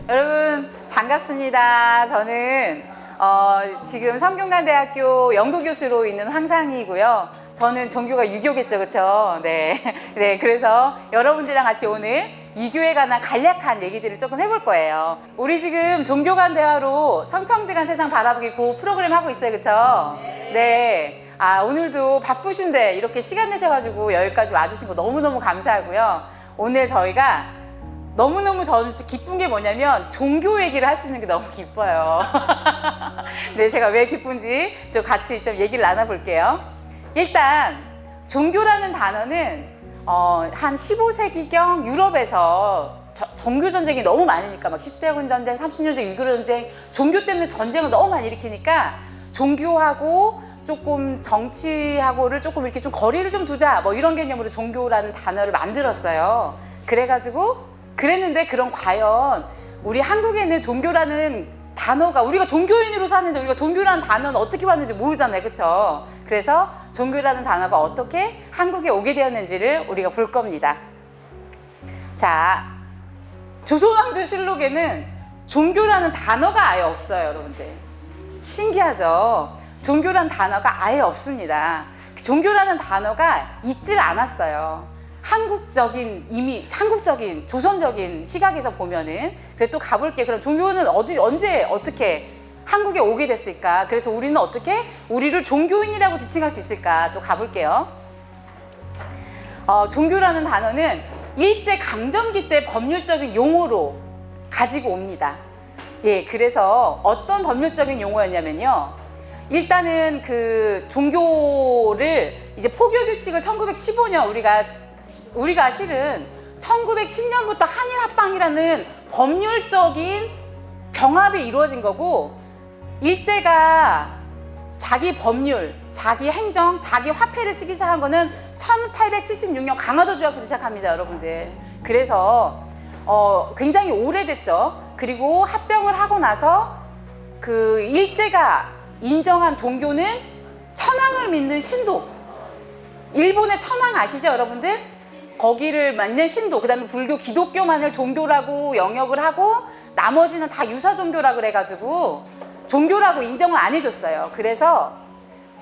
여러분 반갑습니다. 저는 지금 성균관대학교 연구교수로 있는 황상희이고요. 저는 종교가 유교겠죠, 그렇죠? 네, 네. 그래서 여러분들이랑 같이 오늘 유교에 관한 간략한 얘기들을 조금 해볼 거예요. 우리 지금 종교간 대화로 성평등한 세상 바라보기 고 프로그램 하고 있어요, 그렇죠? 네. 오늘도 바쁘신데 이렇게 시간 내셔가지고 여기까지 와주신 거 너무너무 감사하고요. 오늘 저희가 너무너무 저는 기쁜 게 뭐냐면 종교 얘기를 할 수 있는 게 너무 기뻐요. 네, 제가 왜 기쁜지 좀 같이 좀 얘기를 나눠볼게요. 일단 종교라는 단어는 한 15세기경 유럽에서 정교 전쟁이 너무 많으니까 막 10세군 전쟁, 30년전 유교 전쟁, 종교 때문에 전쟁을 너무 많이 일으키니까 종교하고 조금 정치하고를 조금 이렇게 좀 거리를 좀 두자 뭐 이런 개념으로 종교라는 단어를 만들었어요. 그랬는데 그럼 과연 우리 한국에는 종교라는 단어가, 우리가 종교인으로 사는데 우리가 종교라는 단어는 어떻게 왔는지 모르잖아요, 그렇죠? 그래서 종교라는 단어가 어떻게 한국에 오게 되었는지를 우리가 볼 겁니다. 자, 조선왕조실록에는 종교라는 단어가 아예 없어요, 여러분들. 신기하죠? 종교라는 단어가 아예 없습니다. 종교라는 단어가 있질 않았어요. 한국적인 조선적인 시각에서 보면은. 그래 또 가볼게요. 그럼 종교는 언제 어떻게 한국에 오게 됐을까? 그래서 우리는 어떻게 우리를 종교인이라고 지칭할 수 있을까? 또 가볼게요. 종교라는 단어는 일제 강점기 때 법률적인 용어로 가지고 옵니다. 예, 그래서 어떤 법률적인 용어였냐면요. 일단은 그 종교를 이제 포교규칙을 1915년 우리가 실은 1910년부터 한일합방이라는 법률적인 병합이 이루어진 거고, 일제가 자기 법률, 자기 행정, 자기 화폐를 쓰기 시작한 거는 1876년 강화도 조약부터 시작합니다, 여러분들. 그래서 굉장히 오래됐죠. 그리고 합병을 하고 나서 그 일제가 인정한 종교는 천황을 믿는 신도, 일본의 천황 아시죠, 여러분들? 거기를 믿는 신도, 그 다음에 불교, 기독교만을 종교라고 영역을 하고 나머지는 다 유사 종교라 그래가지고 종교라고 인정을 안 해줬어요. 그래서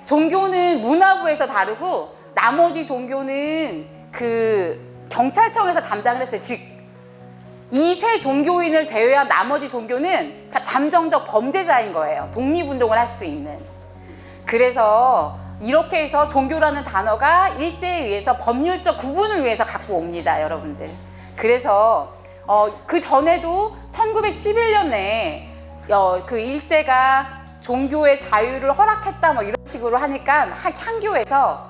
종교는 문화부에서 다루고 나머지 종교는 그 경찰청에서 담당을 했어요. 즉, 이 세 종교인을 제외한 나머지 종교는 다 잠정적 범죄자인 거예요. 독립운동을 할 수 있는. 그래서 이렇게 해서 종교라는 단어가 일제에 의해서 법률적 구분을 위해서 갖고 옵니다, 여러분들. 그래서 그 전에도 1911년에 그 일제가 종교의 자유를 허락했다 뭐 이런 식으로 하니까 향교에서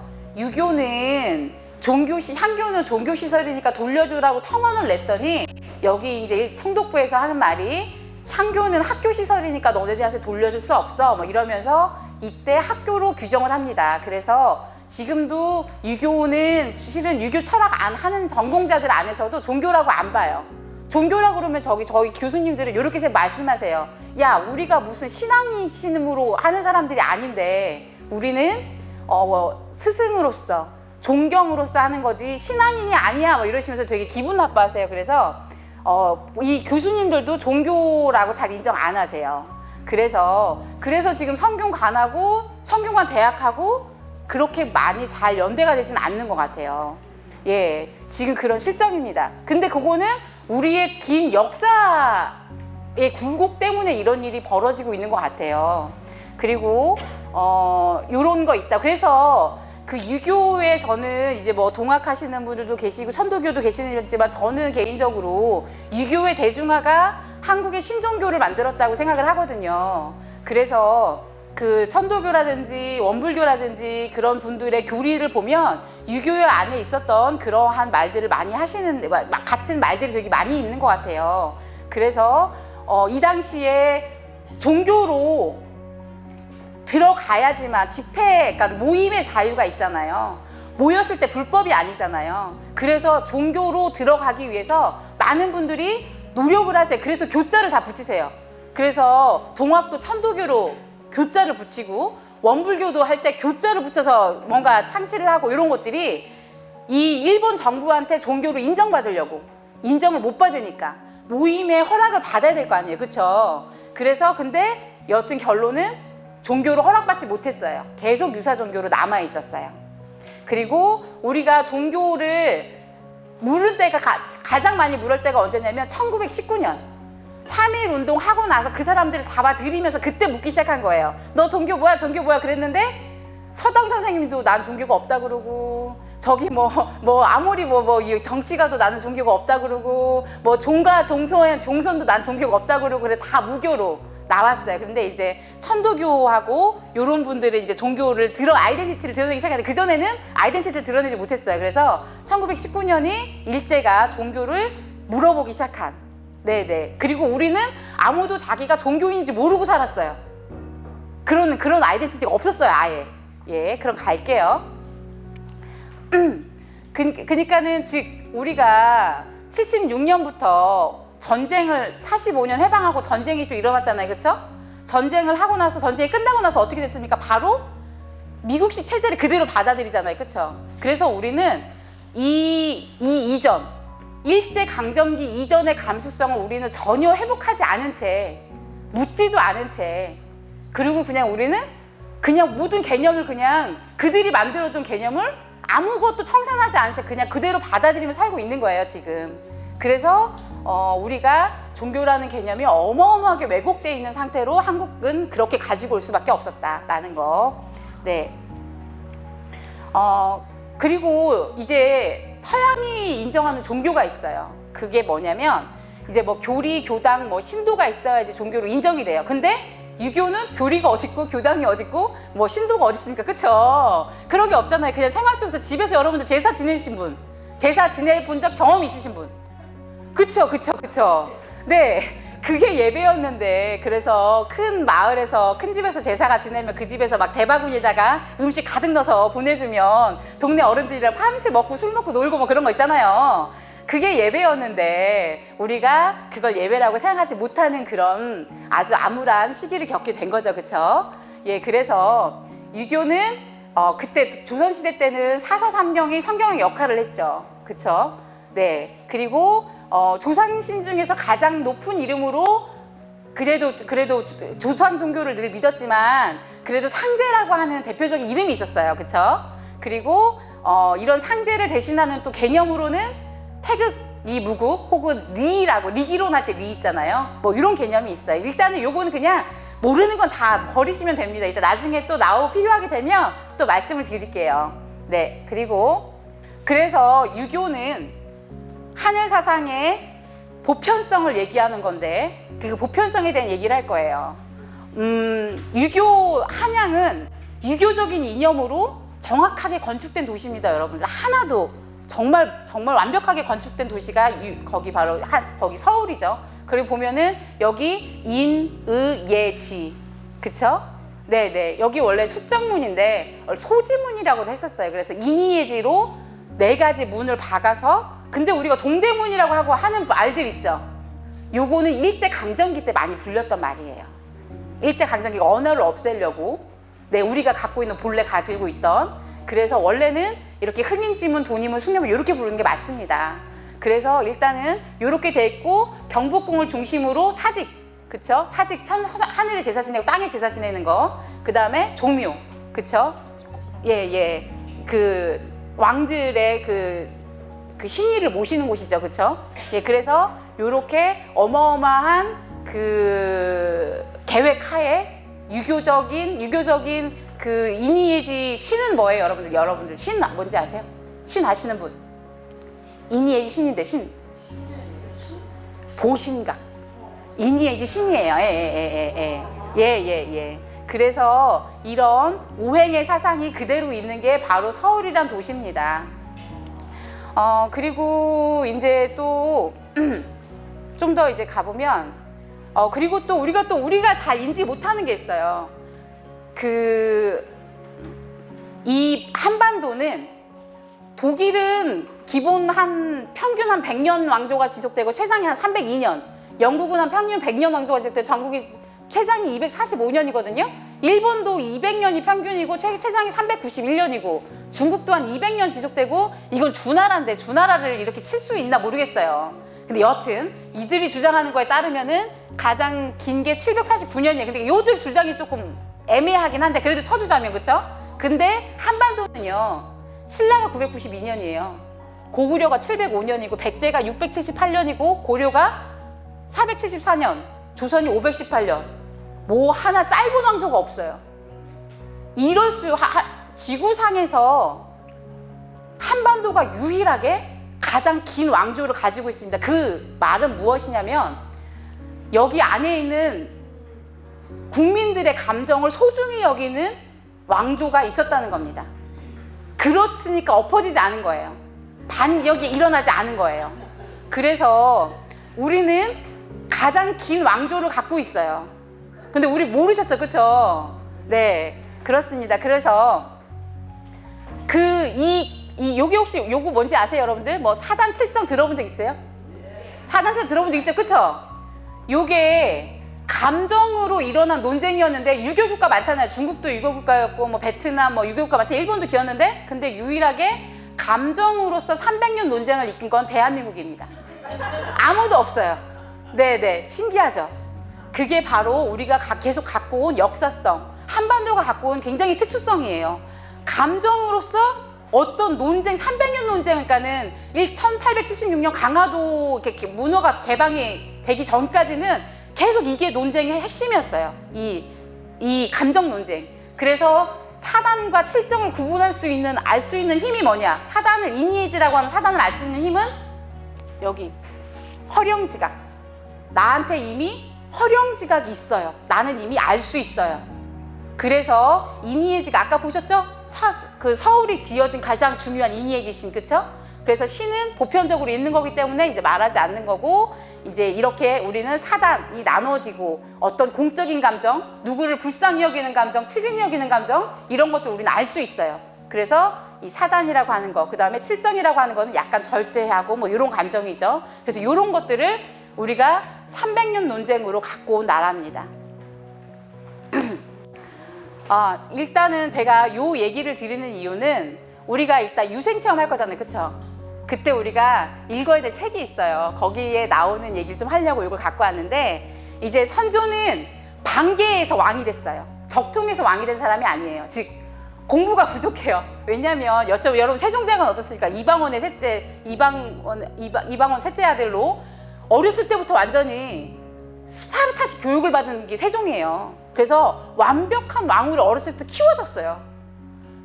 향교는 종교시설이니까 돌려주라고 청원을 냈더니, 여기 이제 청독부에서 하는 말이 향교는 학교시설이니까 너네들한테 돌려줄 수 없어 뭐 이러면서 이때 학교로 규정을 합니다. 그래서 지금도 유교는 실은 유교 철학 안 하는 전공자들 안에서도 종교라고 안 봐요. 종교라고 그러면 저희 교수님들은 이렇게 말씀하세요. 야, 우리가 무슨 신앙이신으로 하는 사람들이 아닌데 우리는 스승으로서 존경으로서 하는 거지 신앙인이 아니야 뭐 이러시면서 되게 기분 나빠하세요. 그래서 이 교수님들도 종교라고 잘 인정 안 하세요. 그래서 지금 성균관하고 성균관 대학하고 그렇게 많이 잘 연대가 되지는 않는 것 같아요. 예, 지금 그런 실정입니다. 근데 그거는 우리의 긴 역사의 굴곡 때문에 이런 일이 벌어지고 있는 것 같아요. 그리고 요런 거 있다. 그래서 그 유교에 저는 이제 뭐 동학하시는 분들도 계시고 천도교도 계시지만 저는 개인적으로 유교의 대중화가 한국의 신종교를 만들었다고 생각을 하거든요. 그래서 그 천도교라든지 원불교라든지 그런 분들의 교리를 보면 유교 안에 있었던 그러한 말들을 많이 하시는, 같은 말들이 되게 많이 있는 것 같아요. 그래서 이 당시에 종교로 들어가야지만 그러니까 모임의 자유가 있잖아요. 모였을 때 불법이 아니잖아요. 그래서 종교로 들어가기 위해서 많은 분들이 노력을 하세요. 그래서 교자를 다 붙이세요. 그래서 동학도 천도교로 교자를 붙이고 원불교도 할 때 교자를 붙여서 뭔가 창시를 하고 이런 것들이 이 일본 정부한테 종교로 인정받으려고, 인정을 못 받으니까 모임의 허락을 받아야 될 거 아니에요, 그렇죠? 그래서 근데 여튼 결론은 종교를 허락받지 못했어요. 계속 유사 종교로 남아 있었어요. 그리고 우리가 종교를 물을 때가 가장 많이 물을 때가 언제냐면 1919년 3.1 운동 하고 나서 그 사람들을 잡아들이면서 그때 묻기 시작한 거예요. 너 종교 뭐야? 종교 뭐야? 그랬는데 서당 선생님도 난 종교가 없다 그러고, 저기 아무리 이 정치가도 나는 종교가 없다 그러고, 종선도 난 종교가 없다 그러고, 그래 다 무교로 나왔어요. 그런데 이제 천도교하고 이런 분들은 이제 종교를 아이덴티티를 드러내기 시작했는데 그 전에는 아이덴티티를 드러내지 못했어요. 그래서 1919년이 일제가 종교를 물어보기 시작한. 네네. 그리고 우리는 아무도 자기가 종교인지 모르고 살았어요. 그런 아이덴티티가 없었어요, 아예. 예, 그럼 갈게요. 그러니까는 즉 우리가 76년부터 전쟁을 45년 해방하고 전쟁이 또 일어났잖아요, 그렇죠? 전쟁을 하고 나서 전쟁이 끝나고 나서 어떻게 됐습니까? 바로 미국식 체제를 그대로 받아들이잖아요, 그렇죠? 그래서 우리는 이 이전 일제 강점기 이전의 감수성을 우리는 전혀 회복하지 않은 채, 묻지도 않은 채, 그리고 그냥 우리는 그냥 모든 개념을 그냥 그들이 만들어준 개념을 아무것도 청산하지 않은 채 그냥 그대로 받아들이며 살고 있는 거예요, 지금. 그래서 우리가 종교라는 개념이 어마어마하게 왜곡되어 있는 상태로 한국은 그렇게 가지고 올 수밖에 없었다라는 거. 네. 그리고 이제 서양이 인정하는 종교가 있어요. 그게 뭐냐면 이제 교리, 교당, 신도가 있어야지 종교로 인정이 돼요. 근데 유교는 교리가 어딨고 교당이 어딨고 신도가 어디 있습니까? 그쵸? 그런 게 없잖아요. 그냥 생활 속에서 집에서 여러분들 제사 지내신 분, 제사 지내본 적 경험 있으신 분, 그쵸? 네, 그게 예배였는데, 그래서 큰 마을에서 큰 집에서 제사가 지내면 그 집에서 막 대바구니에다가 음식 가득 넣어서 보내주면 동네 어른들이랑 밤새 먹고 술 먹고 놀고 그런 거 있잖아요. 그게 예배였는데 우리가 그걸 예배라고 생각하지 못하는 그런 아주 암울한 시기를 겪게 된 거죠, 그쵸? 예, 그래서 유교는 그때 조선시대 때는 사서삼경이 성경의 역할을 했죠, 그쵸? 네, 그리고 조상신 중에서 가장 높은 이름으로 그래도 조선 종교를 늘 믿었지만 그래도 상제라고 하는 대표적인 이름이 있었어요, 그쵸? 그리고 이런 상제를 대신하는 또 개념으로는 태극이 무국 혹은 리기론 할 때 리 있잖아요. 이런 개념이 있어요. 일단은 요거는 그냥 모르는 건 다 버리시면 됩니다. 일단 나중에 또 필요하게 되면 또 말씀을 드릴게요. 네, 그래서 유교는 하늘 사상의 보편성을 얘기하는 건데 그 보편성에 대한 얘기를 할 거예요. 유교 한양은 유교적인 이념으로 정확하게 건축된 도시입니다, 여러분들. 하나도 정말 완벽하게 건축된 도시가 거기 바로 거기 서울이죠. 그리고 보면은 여기 인, 의, 예, 지, 그쵸? 네네, 여기 원래 수정문인데 소지문이라고도 했었어요. 그래서 인이예지로 4가지 문을 박아서, 근데 우리가 동대문이라고 하고 하는 말들 있죠. 요거는 일제 강점기 때 많이 불렸던 말이에요. 일제 강점기가 언어를 없애려고 우리가 갖고 있는 본래 가지고 있던, 그래서 원래는 이렇게 흠인지문, 도니문, 숭례문 이렇게 부르는 게 맞습니다. 그래서 일단은 이렇게 돼 있고 경복궁을 중심으로 사직, 그쵸? 사직, 하늘에 제사 지내고 땅에 제사 지내는 거. 그 다음에 종묘, 그쵸? 예, 그 왕들의 그 신의를 모시는 곳이죠, 그쵸? 예, 그래서 이렇게 어마어마한 그 계획하에 유교적인 그 인이예지 신은 뭐예요, 여러분들? 신 뭔지 아세요? 신 아시는 분? 인이예지 신인데 보신각. 인이예지 신이에요. 예. 그래서 이런 오행의 사상이 그대로 있는 게 바로 서울이란 도시입니다. 그리고 이제 또 좀 더 이제 가보면 그리고 또 우리가 잘 인지 못하는 게 있어요. 이 한반도는 독일은 기본 평균 한 100년 왕조가 지속되고 최장이 한 302년, 영국은 한 평균 100년 왕조가 지속되고 전국이 최장이 245년이거든요. 일본도 200년이 평균이고 최장이 391년이고 중국도 한 200년 지속되고, 이건 주나라인데 주나라를 이렇게 칠 수 있나 모르겠어요. 근데 여튼 이들이 주장하는 거에 따르면은 가장 긴 게 789년이에요. 근데 요들 주장이 조금 애매하긴 한데 그래도 쳐주자면, 그쵸? 근데 한반도는요, 신라가 992년이에요. 고구려가 705년이고 백제가 678년이고 고려가 474년, 조선이 518년. 뭐 하나 짧은 왕조가 없어요. 이럴 지구상에서 한반도가 유일하게 가장 긴 왕조를 가지고 있습니다. 그 말은 무엇이냐면 여기 안에 있는 국민들의 감정을 소중히 여기는 왕조가 있었다는 겁니다. 그렇으니까 엎어지지 않은 거예요. 반역이 일어나지 않은 거예요. 그래서 우리는 가장 긴 왕조를 갖고 있어요. 근데 우리 모르셨죠, 그쵸? 네, 그렇습니다. 그래서 요게 혹시 요거 뭔지 아세요, 여러분들? 뭐 사단 7정 들어본 적 있어요? 사단 7정 들어본 적 있죠, 그쵸? 요게 감정으로 일어난 논쟁이었는데 유교 국가 많잖아요. 중국도 유교 국가였고 뭐 베트남 뭐 유교 국가 많잖아요. 일본도 기었는데 근데 유일하게 감정으로서 300년 논쟁을 이끈 건 대한민국입니다. 아무도 없어요. 네네, 신기하죠? 그게 바로 우리가 계속 갖고 온 역사성, 한반도가 갖고 온 굉장히 특수성이에요. 감정으로서 어떤 논쟁, 300년 논쟁, 그러니까는 1876년 강화도 문어가 개방이 되기 전까지는 계속 이게 논쟁의 핵심이었어요. 이 감정 논쟁. 그래서 사단과 칠정을 구분할 수 있는, 알 수 있는 힘이 뭐냐? 사단을, 이니에지라고 하는 사단을 알 수 있는 힘은 여기 허령지각. 나한테 이미 허령지각이 있어요. 나는 이미 알 수 있어요. 그래서 이니에지가 아까 보셨죠? 서울이 지어진 가장 중요한 이니에지 신, 그쵸? 그래서 신은 보편적으로 있는 거기 때문에 이제 말하지 않는 거고, 이제 이렇게 우리는 사단이 나눠지고 어떤 공적인 감정, 누구를 불쌍히 여기는 감정, 측은히 여기는 감정, 이런 것들 우리는 알 수 있어요. 그래서 이 사단이라고 하는 거, 그 다음에 칠정이라고 하는 거는 약간 절제하고 뭐 이런 감정이죠. 그래서 이런 것들을 우리가 300년 논쟁으로 갖고 온 나라입니다. 일단은 제가 요 얘기를 드리는 이유는 우리가 일단 유생체험 할 거잖아요, 그쵸? 그때 우리가 읽어야 될 책이 있어요. 거기에 나오는 얘기를 좀 하려고 이걸 갖고 왔는데, 이제 선조는 방계에서 왕이 됐어요. 적통에서 왕이 된 사람이 아니에요. 즉 공부가 부족해요. 왜냐하면 여러분 세종대왕은 어떻습니까? 이방원 셋째 아들로 어렸을 때부터 완전히 스파르타식 교육을 받은 게 세종이에요. 그래서 완벽한 왕으로 어렸을 때부터 키워졌어요.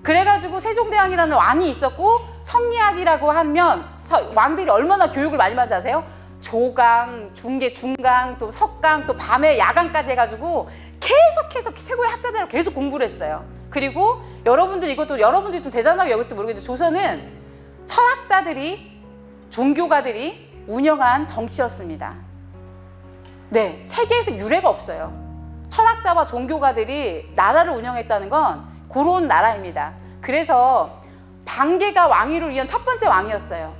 그래가지고 세종대왕이라는 왕이 있었고, 성리학이라고 하면 왕들이 얼마나 교육을 많이 받는지 아세요? 조강, 중계, 중강, 또 석강, 또 밤에 야강까지 해가지고 계속해서 최고의 학자들하고 계속 공부를 했어요. 그리고 여러분들이 좀 대단하게 여길지 모르겠는데, 조선은 철학자들이, 종교가들이 운영한 정치였습니다. 네, 세계에서 유례가 없어요. 철학자와 종교가들이 나라를 운영했다는 건 그런 나라입니다. 그래서 방계가 왕위를 위한 첫 번째 왕이었어요.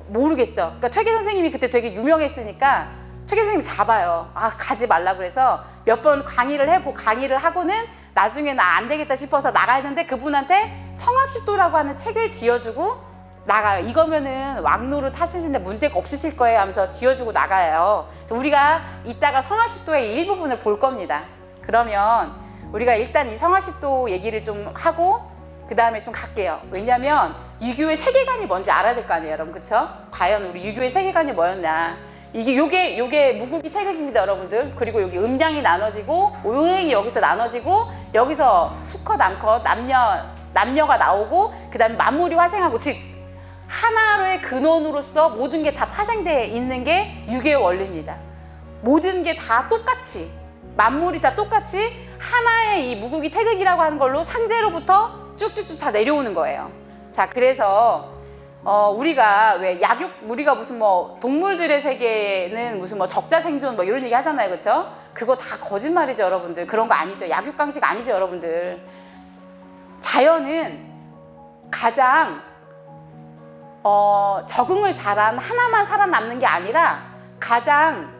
모르겠죠. 그러니까 퇴계 선생님이 그때 되게 유명했으니까 퇴계 선생님이 잡아요. 가지 말라 그래서 몇 번 강의를 하고는 나중에 나 안 되겠다 싶어서 나가야 되는데, 그분한테 성학십도라고 하는 책을 지어주고 나가요. 이거면은 왕노릇 하시는데 문제가 없으실 거예요 하면서 지어주고 나가요. 우리가 이따가 성학십도의 일부분을 볼 겁니다. 그러면 우리가 일단 이 성학십도 얘기를 좀 하고 그 다음에 좀 갈게요. 왜냐면 유교의 세계관이 뭔지 알아야 될 거 아니에요, 여러분, 그쵸? 과연 우리 유교의 세계관이 뭐였나? 요게 무국이 태극입니다, 여러분들. 그리고 여기 음양이 나눠지고 오행이 여기서 나눠지고, 여기서 수컷, 암컷, 남녀가 나오고, 그 다음에 만물이 화생하고, 즉 하나의 근원으로서 모든 게 다 파생되어 있는 게 유교의 원리입니다. 모든 게 다 똑같이, 만물이 다 똑같이 하나의 이 무국이 태극이라고 하는 걸로 상제로부터 쭉쭉쭉 다 내려오는 거예요. 자, 그래서 우리가 우리가 무슨 뭐 동물들의 세계는 무슨 뭐 적자 생존 뭐 이런 얘기 하잖아요, 그렇죠? 그거 다 거짓말이죠, 여러분들. 그런 거 아니죠. 약육강식 아니죠, 여러분들. 자연은 가장 적응을 잘한 하나만 살아남는 게 아니라 가장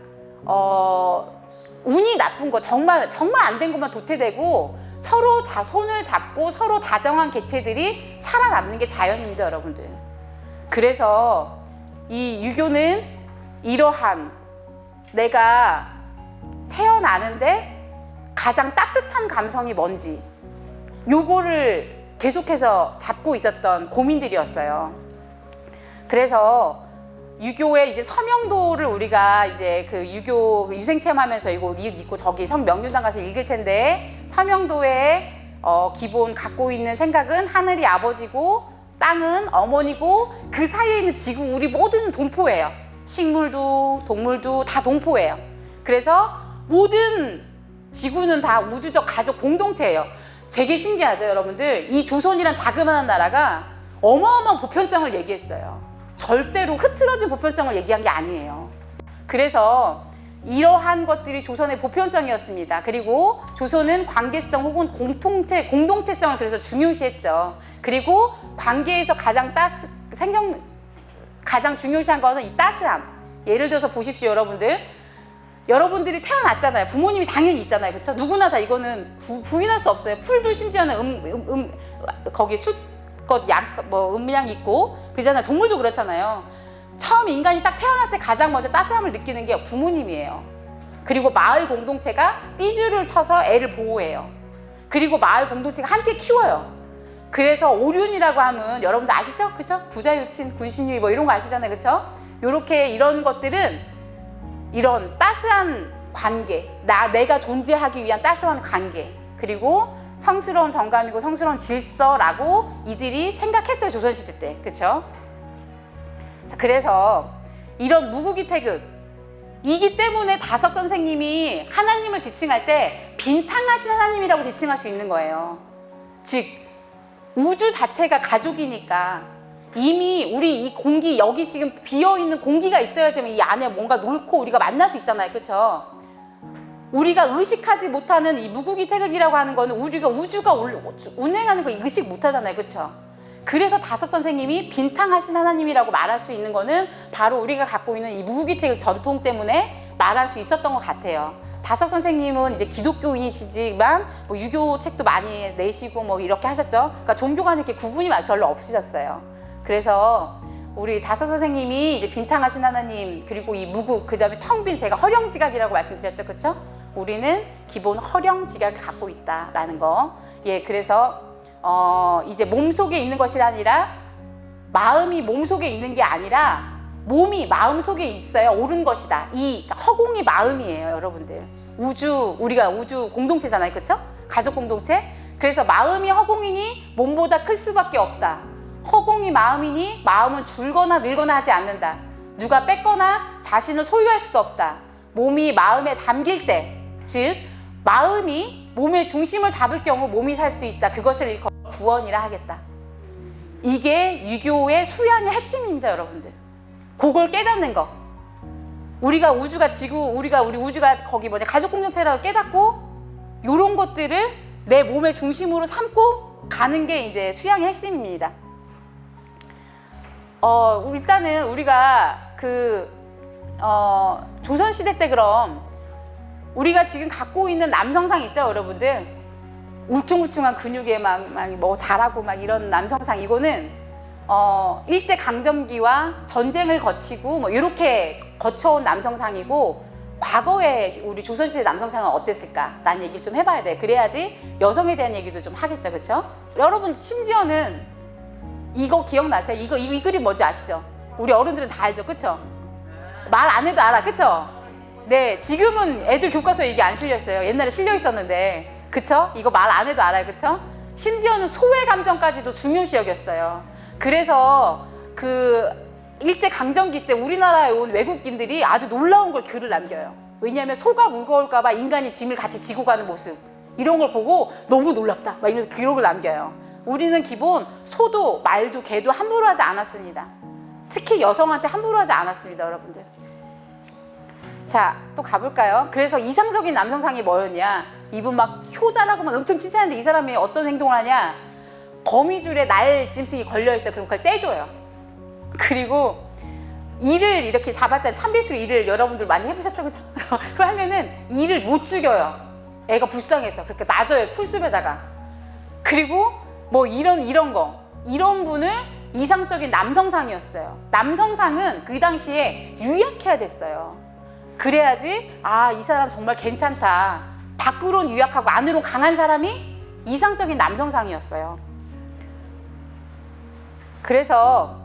운이 나쁜 거, 정말 안 된 것만 도태되고 서로 손을 잡고 서로 다정한 개체들이 살아남는 게 자연입니다, 여러분들. 그래서 이 유교는 이러한 내가 태어나는데 가장 따뜻한 감성이 뭔지 요거를 계속해서 잡고 있었던 고민들이었어요. 그래서 유교의 이제 서명도를 우리가 이제 그 유교 유생 체험하면서 이거 읽고 저기 명륜당 가서 읽을 텐데, 서명도의 기본 갖고 있는 생각은 하늘이 아버지고 땅은 어머니고 그 사이에 있는 지구, 우리 모든 동포예요. 식물도 동물도 다 동포예요. 그래서 모든 지구는 다 우주적 가족 공동체예요. 되게 신기하죠, 여러분들? 이 조선이란 자그마한 나라가 어마어마한 보편성을 얘기했어요. 절대로 흐트러진 보편성을 얘기한 게 아니에요. 그래서 이러한 것들이 조선의 보편성이었습니다. 그리고 조선은 관계성 혹은 공동체성을 그래서 중요시했죠. 그리고 관계에서 가장 중요시한 거는 이 따스함. 예를 들어서 보십시오, 여러분들이 태어났잖아요. 부모님이 당연히 있잖아요, 그렇죠? 누구나 다 이거는 부인할 수 없어요. 풀도 심지어는 거기 수껏 음양 있고 그러잖아요. 동물도 그렇잖아요. 처음 인간이 딱 태어났을 때 가장 먼저 따스함을 느끼는 게 부모님이에요. 그리고 마을 공동체가 띠줄을 쳐서 애를 보호해요. 그리고 마을 공동체가 함께 키워요. 그래서 오륜이라고 하면 여러분들 아시죠? 그렇죠? 부자유친, 군신유의 뭐 이런 거 아시잖아요, 그렇죠? 요렇게 이런 것들은 이런 따스한 관계, 내가 존재하기 위한 따스한 관계, 그리고 성스러운 정감이고 성스러운 질서라고 이들이 생각했어요, 조선시대 때. 그렇죠? 자, 그래서 이런 무국이 태극이기 때문에 다석 선생님이 하나님을 지칭할 때 빈탕하신 하나님이라고 지칭할 수 있는 거예요. 즉 우주 자체가 가족이니까 이미 우리 이 공기, 여기 지금 비어있는 공기가 있어야지만 이 안에 뭔가 놓고 우리가 만날 수 있잖아요, 그렇죠? 우리가 의식하지 못하는 이 무국이 태극이라고 하는 거는 우주가 운행하는 거 의식 못하잖아요, 그렇죠? 그래서 다석 선생님이 빈탕하신 하나님이라고 말할 수 있는 거는 바로 우리가 갖고 있는 이 무국이 태극 전통 때문에 말할 수 있었던 것 같아요. 다석 선생님은 이제 기독교인이시지만 뭐 유교 책도 많이 내시고 뭐 이렇게 하셨죠. 그러니까 종교 간에 이렇게 구분이 별로 없으셨어요. 그래서 우리 다석 선생님이 이제 빈탕하신 하나님, 그리고 이 무국, 그 다음에 텅 빈, 제가 허령지각이라고 말씀드렸죠, 그렇죠? 우리는 기본 허령지각을 갖고 있다라는 거. 예, 그래서 이제 몸 속에 있는 것이 아니라 마음이 몸 속에 있는 게 아니라 몸이 마음 속에 있어야 옳은 것이다. 이 허공이 마음이에요, 여러분들. 우리가 우주 공동체잖아요, 그렇죠? 가족 공동체. 그래서 마음이 허공이니 몸보다 클 수밖에 없다. 허공이 마음이니 마음은 줄거나 늘거나 하지 않는다. 누가 뺏거나 자신을 소유할 수도 없다. 몸이 마음에 담길 때, 즉 마음이 몸의 중심을 잡을 경우 몸이 살 수 있다. 그것을 일컬어 구원이라 하겠다. 이게 유교의 수양의 핵심입니다, 여러분들. 그걸 깨닫는 거. 우리가 우주가 우리 우주가 거기 가족 공동체라고 깨닫고 이런 것들을 내 몸의 중심으로 삼고 가는 게 이제 수양의 핵심입니다. 일단은 우리가 조선시대 때 그럼 우리가 지금 갖고 있는 남성상 있죠, 여러분들? 울퉁불퉁한 근육에 뭐 잘하고 막 이런 남성상, 이거는 일제강점기와 전쟁을 거치고 뭐 이렇게 거쳐온 남성상이고, 과거에 우리 조선시대 남성상은 어땠을까라는 얘기를 좀 해봐야 돼. 그래야지 여성에 대한 얘기도 좀 하겠죠, 그렇죠? 여러분 심지어는 이거 기억나세요? 이 그림 뭔지 아시죠? 우리 어른들은 다 알죠, 그쵸? 말 안 해도 알아, 그쵸? 네, 지금은 애들 교과서에 이게 안 실렸어요. 옛날에 실려 있었는데, 그쵸? 이거 말 안 해도 알아요, 그쵸? 심지어는 소외 감정까지도 중요시 여겼어요. 그래서 일제 강점기 때 우리나라에 온 외국인들이 아주 놀라운 걸 글을 남겨요. 왜냐하면 소가 무거울까봐 인간이 짐을 같이 지고 가는 모습, 이런 걸 보고 너무 놀랍다 막 이러면서 기록을 남겨요. 우리는 기본 소도 말도 개도 함부로 하지 않았습니다. 특히 여성한테 함부로 하지 않았습니다, 여러분들. 자, 또 가볼까요? 그래서 이상적인 남성상이 뭐였냐? 이분 막 효자라고 막 엄청 칭찬하는데 이 사람이 어떤 행동을 하냐? 거미줄에 날 짐승이 걸려있어요. 그럼 그걸 떼줘요. 그리고 이를 이렇게 잡았잖아요. 참비수로 이를 여러분들 많이 해보셨죠, 그쵸? 그거 하면은 이를 못 죽여요. 애가 불쌍해서 그렇게 놔줘요, 풀숲에다가. 그리고 뭐 이런 분을 이상적인 남성상이었어요. 남성상은 그 당시에 유약해야 됐어요. 그래야지 이 사람 정말 괜찮다. 밖으로는 유약하고 안으로는 강한 사람이 이상적인 남성상이었어요. 그래서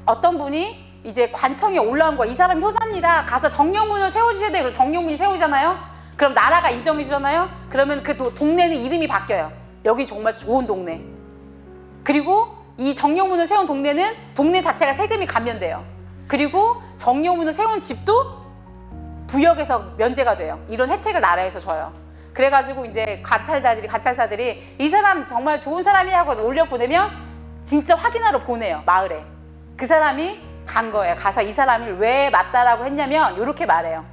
어떤 분이 이제 관청에 올라온 거야. 이 사람 효자입니다. 가서 정령문을 세워주셔야 돼요. 정령문이 세우잖아요. 그럼 나라가 인정해 주잖아요. 그러면 그 동네는 이름이 바뀌어요. 여기 정말 좋은 동네. 그리고 이 정령문을 세운 동네는 동네 자체가 세금이 감면돼요. 그리고 정령문을 세운 집도 부역에서 면제가 돼요. 이런 혜택을 나라에서 줘요. 그래가지고 이제 관찰사들이 이 사람 정말 좋은 사람이야 하고 올려보내면 진짜 확인하러 보내요. 마을에. 그 사람이 간 거예요. 가서 이 사람을 왜 맞다라고 했냐면 이렇게 말해요.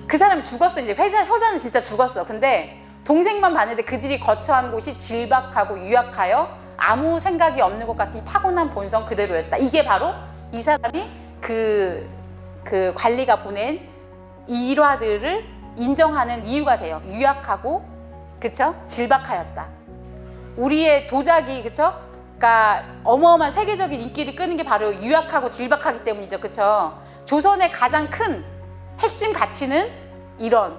그 사람이 죽었어. 이제 효자는 진짜 죽었어. 근데 동생만 봤는데 그들이 거처한 곳이 질박하고 유약하여 아무 생각이 없는 것 같은 타고난 본성 그대로였다. 이게 바로 이 사람이 그 관리가 보낸 일화들을 인정하는 이유가 돼요. 유약하고, 그쵸? 질박하였다. 우리의 도자기, 그쵸? 그러니까 어마어마한 세계적인 인기를 끄는 게 바로 유약하고 질박하기 때문이죠. 그쵸? 조선의 가장 큰 핵심 가치는 이런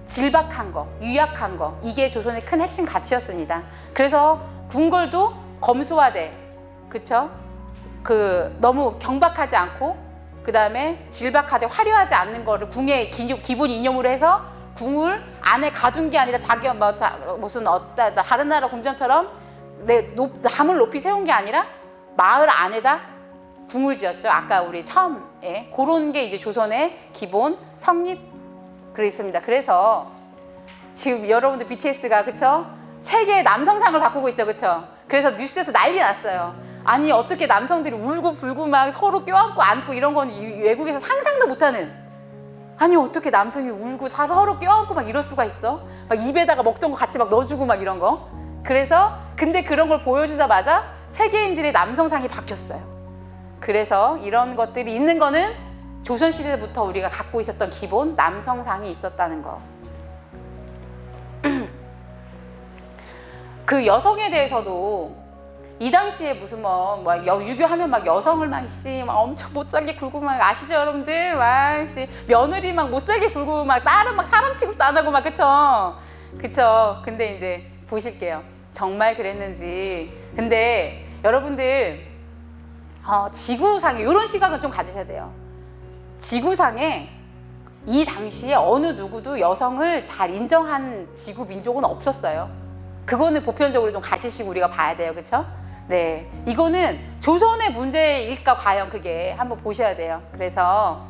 질박한 거, 유약한 거, 이게 조선의 큰 핵심 가치였습니다. 그래서 궁궐도 검소화돼, 그쵸? 너무 경박하지 않고, 그 다음에 질박하되 화려하지 않는 거를 궁의 기본 이념으로 해서 궁을 안에 가둔 게 아니라 자기 무슨 다른 나라 궁전처럼 담을 높이 세운 게 아니라 마을 안에다 궁을 지었죠. 아까 우리 처음에 그런 게 이제 조선의 기본 성립 그랬습니다. 그래서 지금 여러분들 BTS가 그쵸? 세계 남성상을 바꾸고 있죠, 그쵸? 그래서 뉴스에서 난리 났어요. 아니 어떻게 남성들이 울고 불고 막 서로 껴안고 안고 이런 건 외국에서 상상도 못하는. 아니 어떻게 남성이 울고 서로 껴안고 막 이럴 수가 있어? 막 입에다가 먹던 거 같이 막 넣어주고 막 이런 거. 그래서 근데 그런 걸 보여주자마자 세계인들의 남성상이 바뀌었어요. 그래서 이런 것들이 있는 거는 조선시대부터 우리가 갖고 있었던 기본 남성상이 있었다는 거. 그 여성에 대해서도 이 당시에 무슨 유교하면 막 여성을 막 엄청 못살게 굴고 막 아시죠 여러분들? 막 며느리 막 못살게 굴고 막 딸은 막 사람 취급도 안 하고 막 그쵸? 근데 이제 보실게요. 정말 그랬는지. 근데 여러분들 지구상에 이런 시각은 좀 가지셔야 돼요. 지구상에 이 당시에 어느 누구도 여성을 잘 인정한 지구 민족은 없었어요. 그거는 보편적으로 좀 가지시고 우리가 봐야 돼요. 그쵸? 네. 이거는 조선의 문제일까 과연 그게 한번 보셔야 돼요. 그래서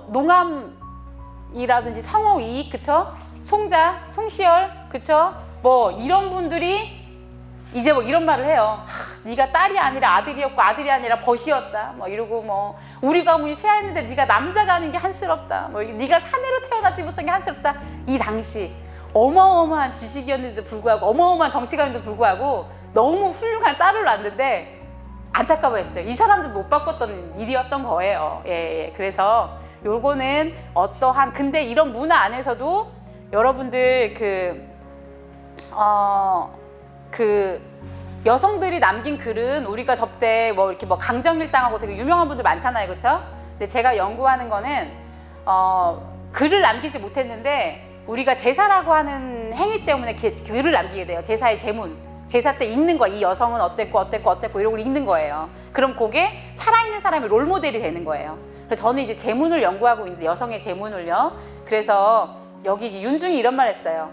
농암이라든지 성호이익, 그쵸? 송자, 송시열, 그쵸? 이런 분들이 이제 이런 말을 해요. 네가 딸이 아니라 아들이었고 아들이 아니라 벗이었다. 이러고 우리 가문이 쇠하였는데 네가 남자가 아닌 게 한스럽다. 네가 사내로 태어나지 못한 게 한스럽다. 이 당시 어마어마한 지식이었는데도 불구하고 어마어마한 정치가인데도 불구하고 너무 훌륭한 딸을 낳았는데 안타까워했어요. 이 사람들 못 바꿨던 일이었던 거예요. 예. 그래서 요거는 근데 이런 문화 안에서도 여러분들 여성들이 남긴 글은 우리가 접대 이렇게 강정일 당하고 되게 유명한 분들 많잖아요. 그렇죠? 근데 제가 연구하는 거는 글을 남기지 못했는데 우리가 제사라고 하는 행위 때문에 글을 남기게 돼요. 제사의 제문. 제사 때 읽는 거야. 이 여성은 어땠고 이런 걸 읽는 거예요. 그럼 그게 살아있는 사람이 롤모델이 되는 거예요. 그래서 저는 이제 제문을 연구하고 있는데 여성의 제문을요. 그래서 여기 윤중이 이런 말 했어요.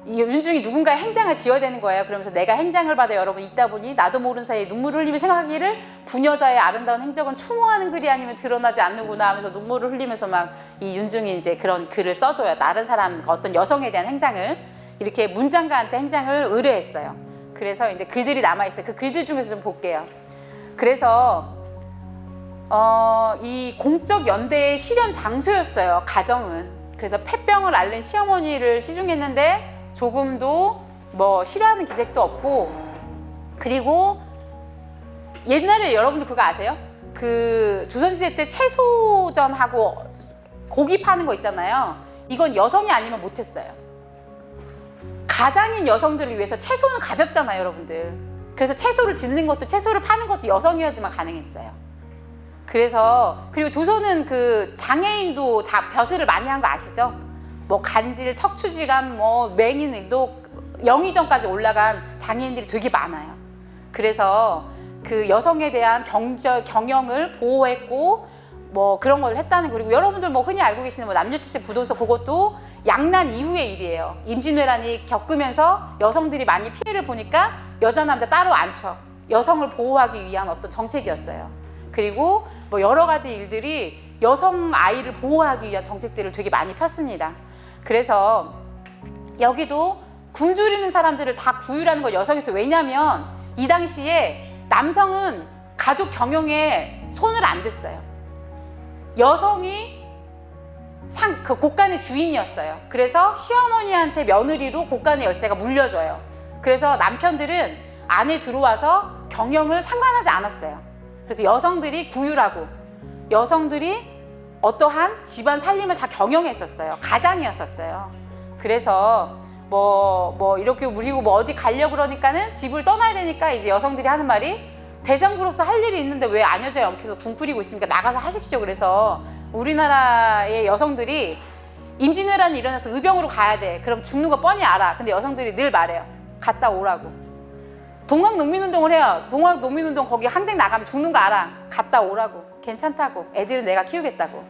이 윤중이 누군가의 행장을 지어야 되는 거예요. 그러면서 내가 행장을 받아 여러분 읽다 보니 나도 모르는 사이에 눈물을 흘리며 생각하기를 부녀자의 아름다운 행적은 추모하는 글이 아니면 드러나지 않는구나 하면서 눈물을 흘리면서 막 이 윤중이 이제 그런 글을 써줘요. 다른 사람 어떤 여성에 대한 행장을 이렇게 문장가한테 행장을 의뢰했어요. 그래서 이제 글들이 남아있어요. 그 글들 중에서 좀 볼게요. 그래서 이 공적 연대의 실현 장소였어요. 가정은. 그래서 폐병을 앓는 시어머니를 시중했는데 조금도 싫어하는 기색도 없고, 그리고 옛날에 여러분들 그거 아세요? 조선시대 때 채소전하고 고기 파는 거 있잖아요. 이건 여성이 아니면 못했어요. 가장인 여성들을 위해서 채소는 가볍잖아요, 여러분들. 그래서 채소를 짓는 것도 채소를 파는 것도 여성이어야지만 가능했어요. 그래서 그리고 조선은 그 장애인도 벼슬을 많이 한 거 아시죠? 뭐 간질, 척추질환, 뭐 맹인도 영의정까지 올라간 장애인들이 되게 많아요. 그래서 그 여성에 대한 경영을 보호했고 뭐 그런 걸 했다는 거. 그리고 여러분들 뭐 흔히 알고 계시는 뭐 남녀칠세 부도서 그것도 양난 이후의 일이에요. 임진왜란이 겪으면서 여성들이 많이 피해를 보니까 여자 남자 따로 앉혀 여성을 보호하기 위한 어떤 정책이었어요. 그리고 뭐 여러 가지 일들이 여성 아이를 보호하기 위한 정책들을 되게 많이 폈습니다. 그래서 여기도 굶주리는 사람들을 다 구휼하는 건 여성이었어요. 왜냐하면 이 당시에 남성은 가족 경영에 손을 안 댔어요. 여성이 그 곳간의 주인이었어요. 그래서 시어머니한테 며느리로 곳간의 열쇠가 물려져요. 그래서 남편들은 안에 들어와서 경영을 상관하지 않았어요. 그래서 여성들이 구휼하고 여성들이 어떠한 집안 살림을 다 경영했었어요. 가장이었었어요. 그래서 뭐 이렇게 그리고 뭐 어디 가려고 그러니까는 집을 떠나야 되니까 이제 여성들이 하는 말이 대장부로서 할 일이 있는데 왜 안 여자 영케서 궁꾸리고 있습니까? 나가서 하십시오. 그래서 우리나라의 여성들이 임진왜란이 일어나서 의병으로 가야 돼. 그럼 죽는 거 뻔히 알아. 근데 여성들이 늘 말해요. 갔다 오라고. 동학농민운동을 해요. 동학농민운동 거기 항쟁 나가면 죽는 거 알아. 갔다 오라고. 괜찮다고. 애들은 내가 키우겠다고.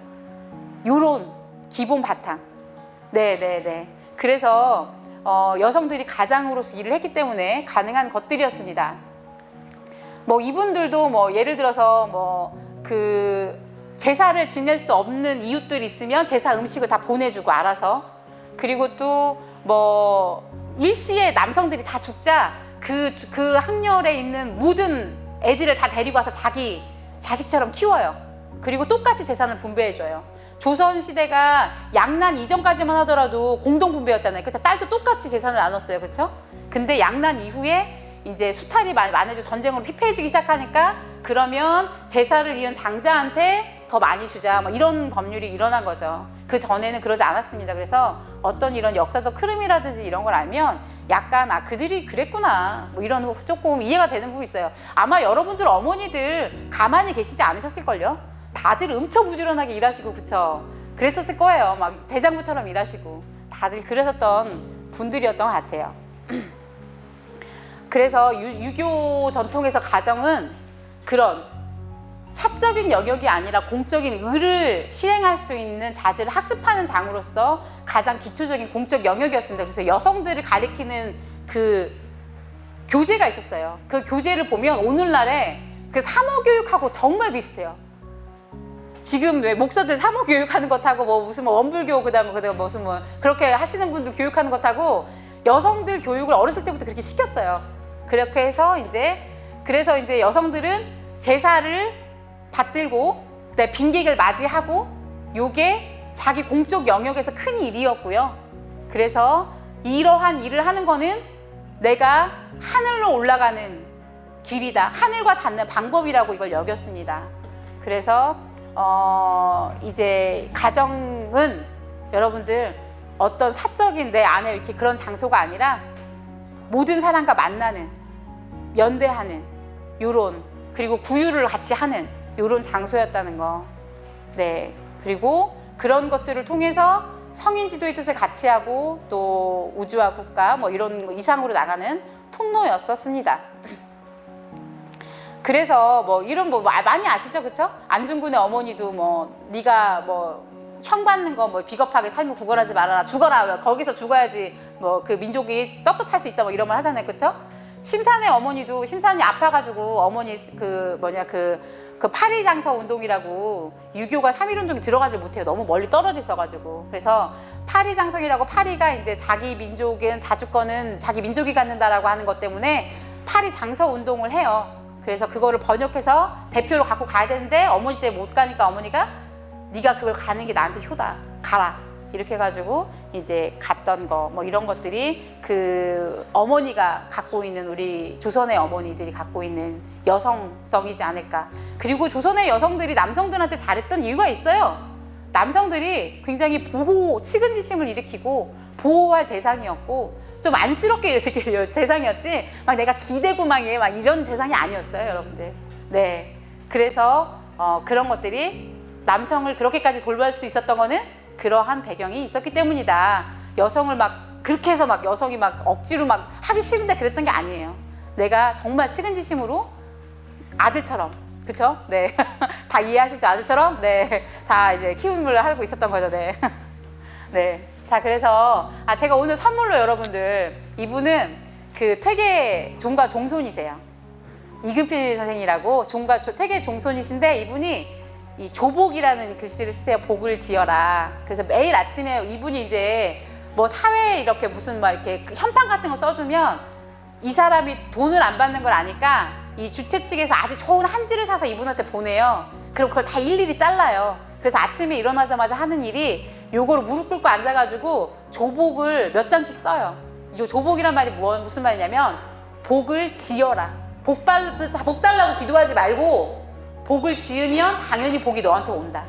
요런 기본 바탕. 네네네. 그래서 여성들이 가장으로서 일을 했기 때문에 가능한 것들이었습니다. 뭐 이분들도 뭐 예를 들어서 뭐 그 제사를 지낼 수 없는 이웃들이 있으면 제사 음식을 다 보내주고 알아서. 그리고 또 뭐 일시에 남성들이 다 죽자 그 학렬에 있는 모든 애들을 다 데리고 와서 자기 자식처럼 키워요. 그리고 똑같이 재산을 분배해줘요. 조선시대가 양난 이전까지만 하더라도 공동분배였잖아요. 그래서 딸도 똑같이 재산을 나눴어요. 그렇죠? 근데 양난 이후에 이제 수탈이 많아지고 전쟁으로 피폐해지기 시작하니까 그러면 제사를 이은 장자한테 더 많이 주자 뭐 이런 법률이 일어난 거죠. 그 전에는 그러지 않았습니다. 그래서 어떤 이런 역사적 흐름이라든지 이런 걸 알면 약간 그들이 그랬구나 뭐 이런 조금 이해가 되는 부분이 있어요. 아마 여러분들 어머니들 가만히 계시지 않으셨을걸요. 다들 엄청 부지런하게 일하시고 그쵸? 그랬었을 거예요. 막 대장부처럼 일하시고 다들 그러셨던 분들이었던 것 같아요. 그래서 유교 전통에서 가정은 그런 사적인 영역이 아니라 공적인 의를 실행할 수 있는 자질을 학습하는 장으로서 가장 기초적인 공적 영역이었습니다. 그래서 여성들을 가리키는 그 교재가 있었어요. 그 교재를 보면 오늘날에 그 사모교육하고 정말 비슷해요. 지금 왜 목사들 사모교육하는 것하고 뭐 무슨 뭐 원불교 그다음에 무슨 뭐 그렇게 하시는 분들 교육하는 것하고 여성들 교육을 어렸을 때부터 그렇게 시켰어요. 그렇게 해서 그래서 이제 여성들은 제사를 받들고 그다음에 빈객을 맞이하고 요게 자기 공적 영역에서 큰 일이었고요. 그래서 이러한 일을 하는 거는 내가 하늘로 올라가는 길이다. 하늘과 닿는 방법이라고 이걸 여겼습니다. 그래서 이제 가정은 여러분들 어떤 사적인 내 안에 이렇게 그런 장소가 아니라 모든 사람과 만나는 연대하는 요런 그리고 구휼을 같이 하는 요런 장소였다는 거. 네. 그리고 그런 것들을 통해서 성인지도의 뜻을 같이 하고 또 우주와 국가 뭐 이런 거 이상으로 나가는 통로였었습니다. 그래서 뭐 이런 뭐 많이 아시죠, 그렇죠? 안중근의 어머니도 뭐 네가 뭐 형 받는 거 뭐 비겁하게 삶을 구걸하지 말아라, 죽어라, 거기서 죽어야지 뭐 그 민족이 떳떳할 수 있다 뭐 이런 말 하잖아요, 그렇죠? 심산의 어머니도 심산이 아파가지고 어머니 그 파리장서 운동이라고 유교가 3.1운동에 들어가지 못해요. 너무 멀리 떨어져 있어가지고. 그래서 파리장성이라고 파리가 이제 자기 민족은 자주권은 자기 민족이 갖는다라고 하는 것 때문에 파리장서 운동을 해요. 그래서 그거를 번역해서 대표로 갖고 가야 되는데 어머니 때문에 못 가니까 어머니가 네가 그걸 가는 게 나한테 효다. 가라. 이렇게 해가지고 이제 갔던 거 뭐 이런 것들이 그 어머니가 갖고 있는 우리 조선의 어머니들이 갖고 있는 여성성이지 않을까. 그리고 조선의 여성들이 남성들한테 잘했던 이유가 있어요. 남성들이 굉장히 측은지심을 일으키고 보호할 대상이었고 좀 안쓰럽게 느낄 대상이었지 막 내가 기대고 막 이런 대상이 아니었어요, 여러분들. 네, 그래서 그런 것들이 남성을 그렇게까지 돌볼 수 있었던 거는 그러한 배경이 있었기 때문이다. 여성을 막 그렇게 해서 막 여성이 막 억지로 막 하기 싫은데 그랬던 게 아니에요. 내가 정말 측은지심으로 아들처럼, 그쵸? 네. 다 이해하시죠? 아들처럼? 네. 다 이제 키움을 하고 있었던 거죠. 네. 네. 자, 그래서 제가 오늘 선물로 여러분들, 이분은 그 퇴계 종가 종손이세요. 이근필 선생이라고 퇴계 종손이신데, 이분이 이 조복이라는 글씨를 쓰세요. 복을 지어라. 그래서 매일 아침에 이분이 이제 뭐 사회에 이렇게 무슨 막 이렇게 현판 같은 거 써주면 이 사람이 돈을 안 받는 걸 아니까 이 주최 측에서 아주 좋은 한지를 사서 이분한테 보내요. 그럼 그걸 다 일일이 잘라요. 그래서 아침에 일어나자마자 하는 일이 요거를 무릎 꿇고 앉아가지고 조복을 몇 장씩 써요. 이 조복이란 말이 무슨 말이냐면 복을 지어라. 복 달라고 기도하지 말고 복을 지으면 당연히 복이 너한테 온다.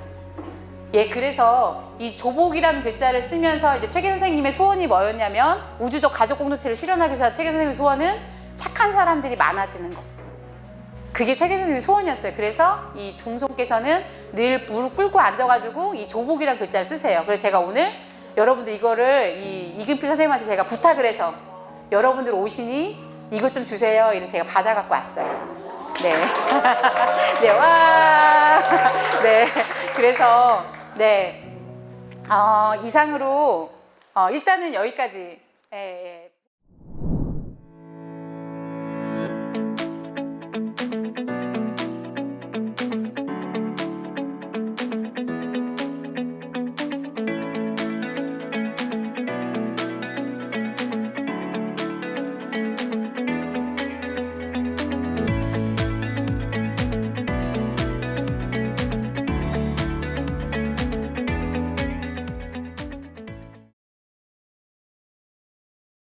예, 그래서 이 조복이라는 글자를 쓰면서 이제 퇴계 선생님의 소원이 뭐였냐면 우주적 가족 공동체를 실현하기 위해서 퇴계 선생님의 소원은 착한 사람들이 많아지는 것. 그게 퇴계 선생님의 소원이었어요. 그래서 이 종손께서는 늘 무릎 꿇고 앉아가지고 이 조복이라는 글자를 쓰세요. 그래서 제가 오늘 여러분들 이거를 이근필 선생님한테 제가 부탁을 해서 여러분들 오시니 이것 좀 주세요. 이래서 제가 받아갖고 왔어요. 네. 네, 와. 네. 그래서, 네. 이상으로, 일단은 여기까지. 예, 예.